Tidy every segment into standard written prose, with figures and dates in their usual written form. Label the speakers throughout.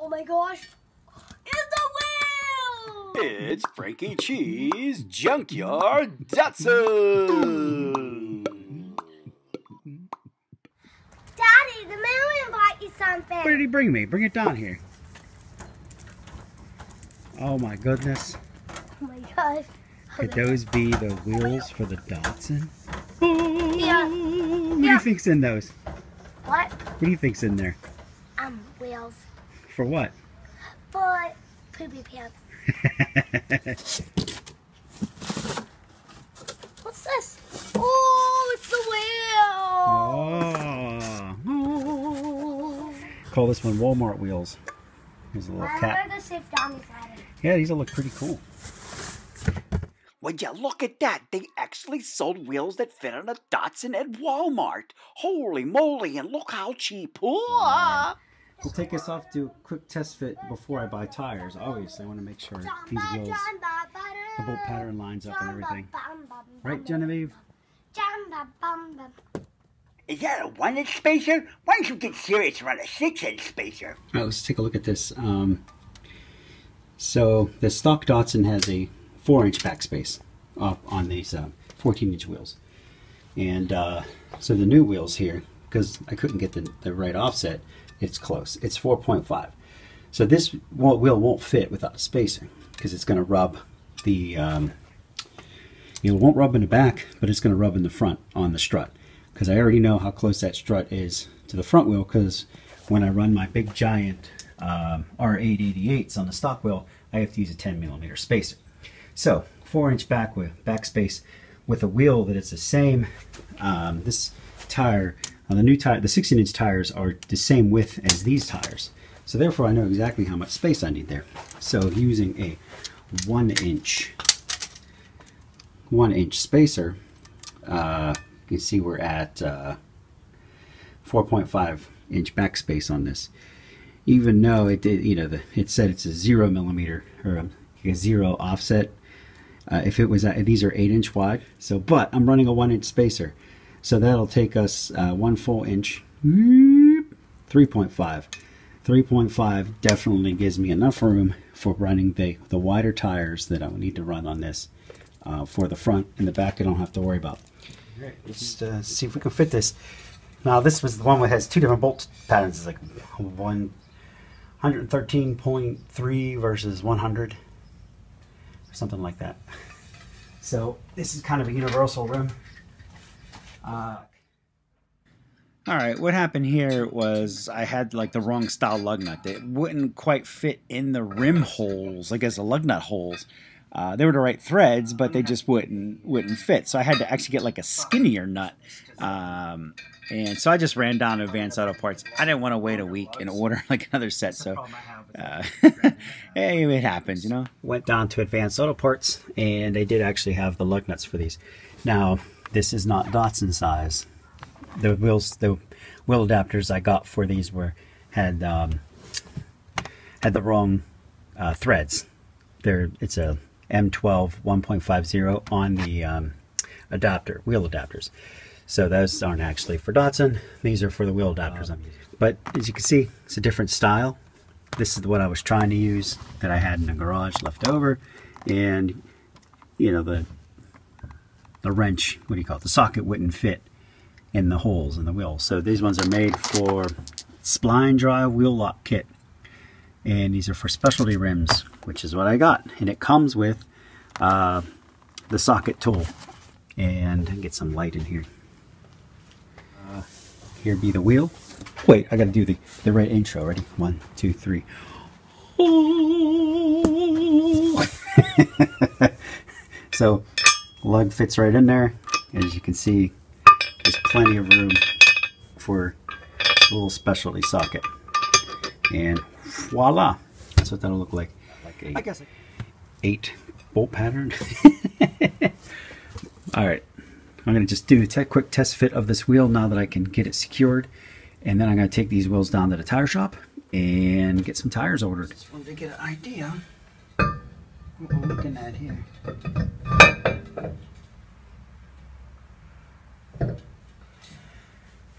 Speaker 1: my gosh. It's the wheel!
Speaker 2: It's Frankie Cheese JunkYard Datsun.
Speaker 1: Daddy, the man invite you something.
Speaker 3: What did he bring me? Bring it down here. Oh my goodness.
Speaker 1: Oh my gosh.
Speaker 3: Could those be the wheels for the Datsun?
Speaker 1: Yeah.
Speaker 3: What do you think's in those?
Speaker 1: What?
Speaker 3: What do you think's in there?
Speaker 1: Wheels.
Speaker 3: For what?
Speaker 1: For poopy pants. What's this? Oh, it's the wheel.
Speaker 3: Oh. Call this one Wall Mart wheels. Here's a little
Speaker 1: I'm
Speaker 3: cat.
Speaker 1: gonna go see if Johnny's had it.
Speaker 3: Yeah, these will look pretty cool.
Speaker 2: Would you look at that? They actually sold wheels that fit on a Datsun at Walmart. Holy moly, and look how cheap. Ooh.
Speaker 3: We'll take us off to a quick test fit before I buy tires. Obviously, I want to make sure these wheels, the bolt pattern lines up and everything. Right, Genevieve?
Speaker 2: Is that a 1-inch spacer? Why don't you get serious around a 6-inch spacer?
Speaker 3: All right, let's take a look at this. So the stock Datsun has a 4-inch backspace up on these 14-inch wheels. And so the new wheels here, because I couldn't get the right offset, it's close. It's 4.5. So this wheel won't fit without a spacer because it's going to rub the, it won't rub in the back, but it's going to rub in the front on the strut. Because I already know how close that strut is to the front wheel, because when I run my big giant R888s on the stock wheel, I have to use a 10mm spacer. So 4-inch backspace with a wheel that is the same. This tire, the new tire, the 16-inch tires are the same width as these tires. So therefore I know exactly how much space I need there. So using a 1-inch spacer, you can see we're at 4.5-inch backspace on this. Even though it did, you know, it said it's a 0mm or a 0 offset. If it was, these are 8-inch wide. So, but I'm running a 1-inch spacer, so that'll take us 1 full inch. 3.5. 3.5 definitely gives me enough room for running the wider tires that I would need to run on this. For the front and the back, I don't have to worry about. All right, let's see if we can fit this. Now, this was the one that has two different bolt patterns. It's like 113.3 versus 100, or something like that. So this is kind of a universal rim. All right, what happened here was I had like the wrong style lug nut. It wouldn't quite fit in the rim holes, I guess the lug nut holes. They were the right threads, but they just wouldn't fit. So I had to actually get like a skinnier nut. And so I just ran down to Advanced Auto Parts. I didn't want to wait a week and order like another set. So hey, it happens, you know. Went down to Advanced Auto Parts, and they did actually have the lug nuts for these. Now, this is not Datsun size. The wheel adapters I got for these had the wrong threads. It's a M12 1.50 on the wheel adapters. So those aren't actually for Datsun. These are for the wheel adapters I'm using. But as you can see, it's a different style. This is what I was trying to use that I had in the garage left over. And, you know, the wrench, what do you call it? The socket wouldn't fit in the holes in the wheel. So these ones are made for spline drive wheel lock kit. And these are for specialty rims, which is what I got. And it comes with the socket tool. And get some light in here. Here be the wheel. Wait, I gotta do the right intro. Ready? 1, 2, 3. Oh! So, lug fits right in there. As you can see, there's plenty of room for a little specialty socket. And voila! That's what that'll look like. I guess 8 bolt pattern. Alright, I'm going to just do a quick test fit of this wheel now that I can get it secured. And then I'm going to take these wheels down to the tire shop and get some tires ordered. Just wanted to get an idea what we're looking at here.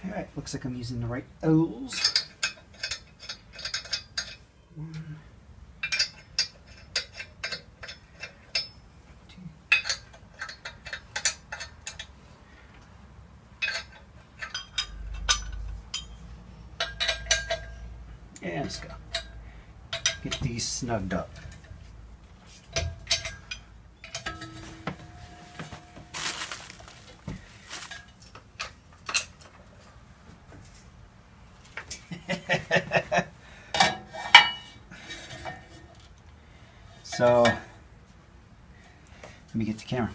Speaker 3: Alright, looks like I'm using the right oils. And let's go. Get these snugged up. So, let me get the camera.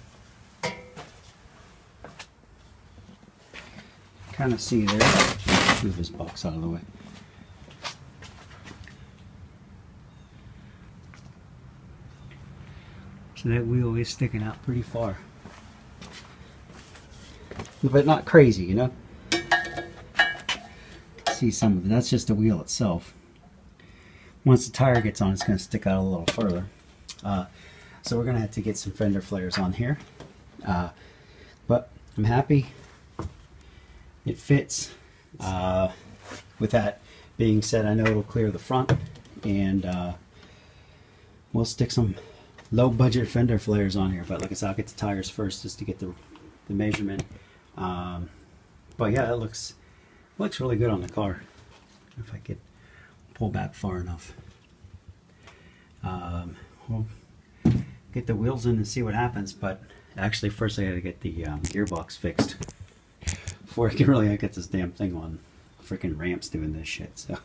Speaker 3: Kind of see there. Move this box out of the way. So that wheel is sticking out pretty far. But not crazy, you know? See some of it. That's just the wheel itself. Once the tire gets on, it's going to stick out a little further. So we're going to have to get some fender flares on here. But I'm happy. It fits. With that being said, I know it'll clear the front. And we'll stick some low budget fender flares on here. But like I said, I'll get the tires first just to get the measurement. But yeah, it looks really good on the car. If I could pull back far enough. We'll get the wheels in and see what happens, but actually first I gotta get the gearbox fixed before I can really get this damn thing on. Freaking ramps doing this shit. So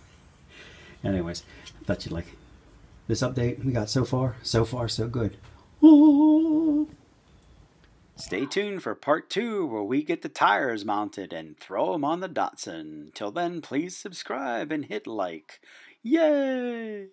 Speaker 3: anyways, I thought you'd like this update we got so far so good. Ooh. Stay tuned for part 2 where we get the tires mounted and throw them on the Datsun. Till then, please subscribe and hit like. Yay!